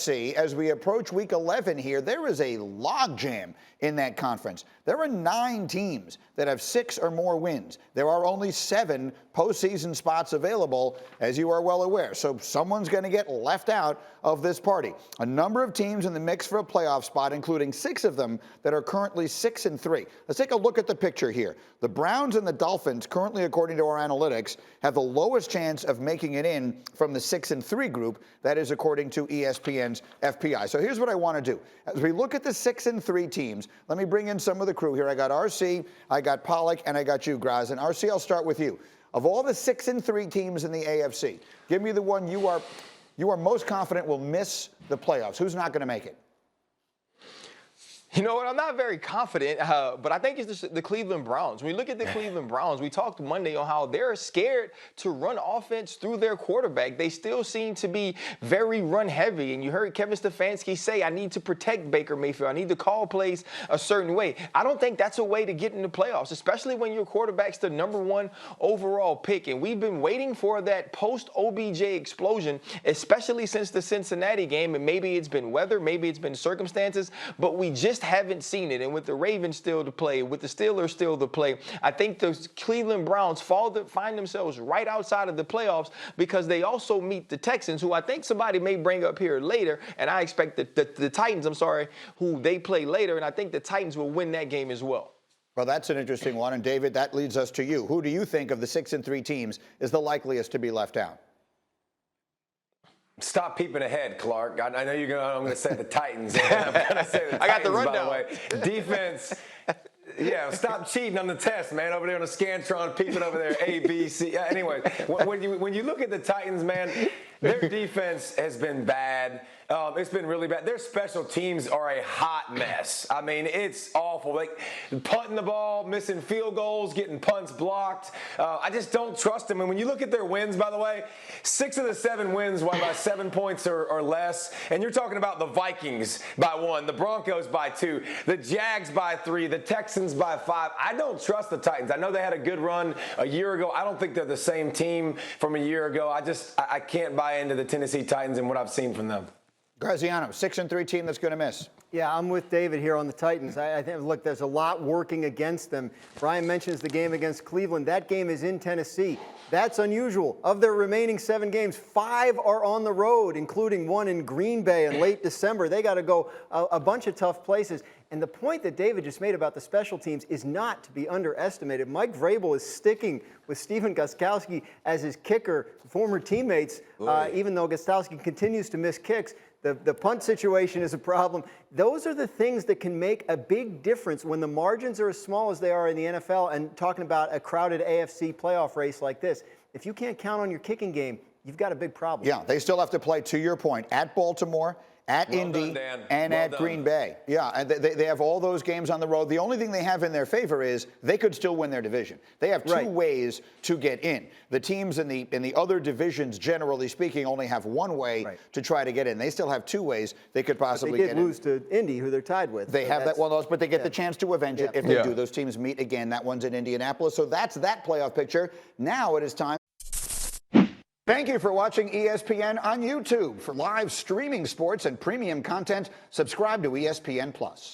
See, as we approach week 11 here, there is a logjam in that conference. There are 9 teams that have 6 or more wins. There are only 7 postseason spots available, as you are well aware. So someone's going to get left out of this party. A number of teams in the mix for a playoff spot, including 6 of them that are currently 6-3. Let's take a look at the picture here. The Browns and the Dolphins, currently according to our analytics, have the lowest chance of making it in from the 6-3 group. That is according to ESPN's FPI. So here's what I want to do. As we look at the 6-3 teams, let me bring in some of the crew here. I got RC, I got Pollack, and I got you, Graz. And RC, I'll start with you. Of all the 6-3 teams in the AFC, give me the one you are most confident will miss the playoffs. Who's not going to make it? You know what? I'm not very confident, but I think it's the Cleveland Browns. When we look at the Cleveland Browns, we talked Monday on how they're scared to run offense through their quarterback. They still seem to be very run-heavy, and you heard Kevin Stefanski say, I need to protect Baker Mayfield. I need to call plays a certain way. I don't think that's a way to get in the playoffs, especially when your quarterback's the #1 overall pick, and we've been waiting for that post-OBJ explosion, especially since the Cincinnati game, and maybe it's been weather, maybe it's been circumstances, but we just haven't seen it. And with the Ravens still to play, with the Steelers still to play, I think the Cleveland Browns find themselves right outside of the playoffs because they also meet the Texans, who I think somebody may bring up here later, and I expect the Titans, who they play later, and I think the Titans will win that game as well. Well, that's an interesting one. And David, that leads us to you. Who do you think of the 6-3 teams is the likeliest to be left out? Stop peeping ahead, Clark. I know you're going to, I'm going to say the Titans. I'm going to say the Titans, I got the rundown. by the way. Defense, yeah, stop cheating on the test, man, over there on the Scantron, peeping over there, A, B, C. Anyway, when you look at the Titans, man, their defense has been bad. It's been really bad. Their special teams are a hot mess. I mean, it's awful. Like punting the ball, missing field goals, getting punts blocked. I just don't trust them. And when you look at their wins, by the way, 6 of the 7 wins won by 7 points or less. And you're talking about the Vikings by 1, the Broncos by 2, the Jags by 3, the Texans by 5. I don't trust the Titans. I know they had a good run a year ago. I don't think they're the same team from a year ago. I can't buy into the Tennessee Titans and what I've seen from them. Graziano, 6-3 team that's going to miss. Yeah, I'm with David here on the Titans. I think, look, there's a lot working against them. Brian mentions the game against Cleveland. That game is in Tennessee. That's unusual. Of their remaining 7 games, 5 are on the road, including one in Green Bay in late December. They got to go a bunch of tough places. And the point that David just made about the special teams is not to be underestimated. Mike Vrabel is sticking with Stephen Gostkowski as his kicker, former teammates, even though Gostkowski continues to miss kicks. The punt situation is a problem. Those are the things that can make a big difference when the margins are as small as they are in the NFL, and talking about a crowded AFC playoff race like this. If you can't count on your kicking game, you've got a big problem. Yeah, they still have to play, to your point, at Baltimore, at Indy, and at Green Bay. Yeah, and they have all those games on the road. The only thing they have in their favor is they could still win their division. They have 2 ways to get in. The teams in the other divisions, generally speaking, only have 1 way to try to get in. They still have 2 ways they could possibly get in. They did lose to Indy, who they're tied with. They have that one of those, but they get the chance to avenge it if they do. Those teams meet again. That one's in Indianapolis. So that's that playoff picture. Now it is time. Thank you for watching ESPN on YouTube. For live streaming sports and premium content, subscribe to ESPN+.